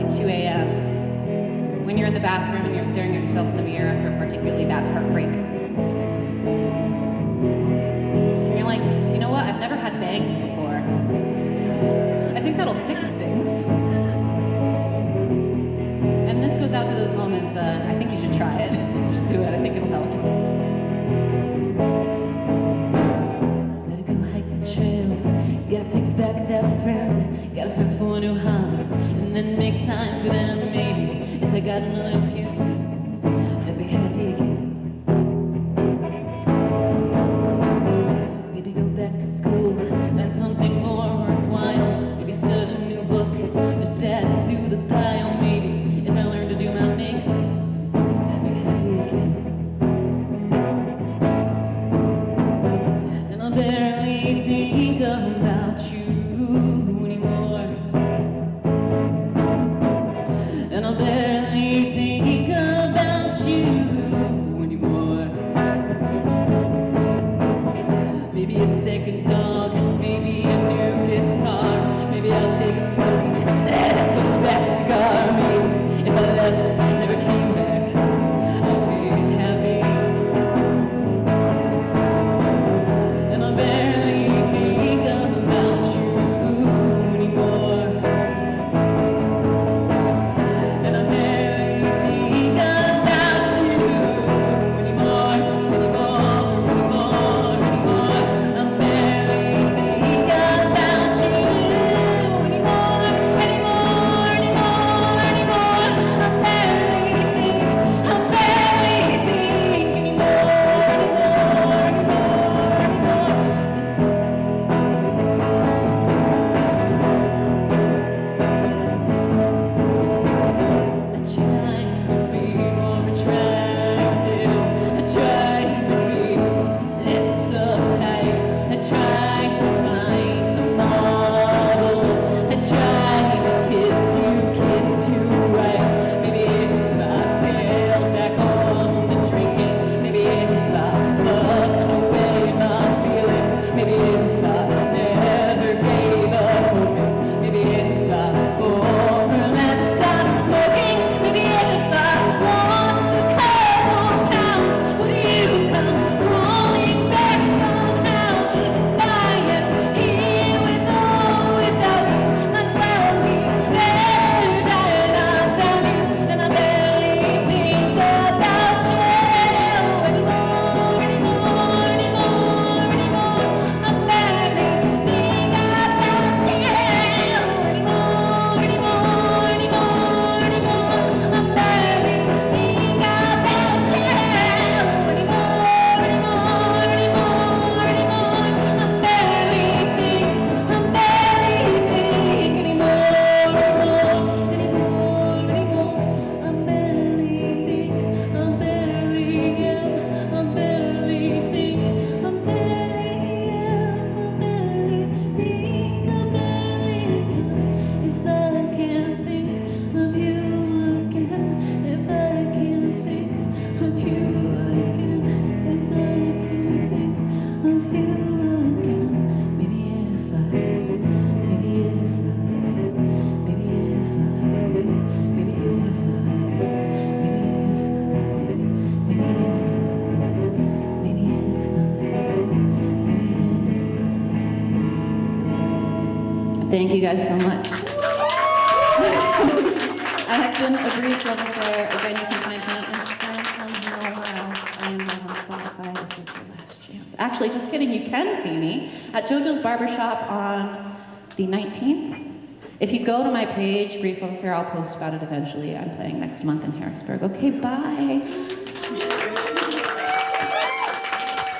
like 2 a.m. when you're in the bathroom and you're staring at yourself in the mirror after a particularly bad heartbreak. And you're like, you know what? I've never had bangs before. I think that'll fix things. And this goes out to those moments. I think you should try it. You should do it. I think it'll help. Gotta take back that friend, gotta find 4 new hobbies, and then make time for them. Maybe if I got another piercing, I'd be happy again. Maybe go back to school, find something more worthwhile. Maybe start a new book, just add it to the pile. Maybe if I learn to do my makeup, I'd be happy again. And I'll barely think about you anymore, and I'll barely think about you anymore. Maybe a second dog, maybe a new guitar, maybe I'll take up smoking and add up a fat cigar. Maybe if I left, never came back, I'd be happy. And I'll barely think about you anymore, and I barely think about you anymore, anymore, anymore, anymore. I barely think about you anymore, anymore, anymore, anymore. I barely think anymore, anymore, I try to be more attractive, I try to be less uptight, I try to find the model, I try to kiss you right. Maybe if I scaled back on the drinking, maybe if I fucked away my feelings, maybe if I never gave up hoping, maybe if I more or less stopped smoking, maybe if I lost a couple pounds, would you come crawling back somehow? And I am here with or without you, my family, better that I found you, and I barely think about you anymore, anymore, anymore, anymore. I barely think about you anymore, anymore, anymore, anymore. I barely think about you anymore, anymore, anymore, anymore. I barely think anymore, anymore, anymore, anymore. I barely think, I barely am, I barely think, I barely am, I barely think, I barely am. If I can't think of you again, if I can't think of you again, if I can't think of you again, maybe if I, maybe if I, maybe if I, maybe if I, maybe if I, maybe if I, maybe if I, maybe if I. Thank you guys so much. I have been a brief love affair. Again, you can find me on Instagram and nowhere else. I am not on Spotify. This is your last chance. Actually, just kidding. You can see me at JoJo's Barbershop on the 19th. If you go to my page, Brief Love Affair, I'll post about it eventually. I'm playing next month in Harrisburg. Okay, bye.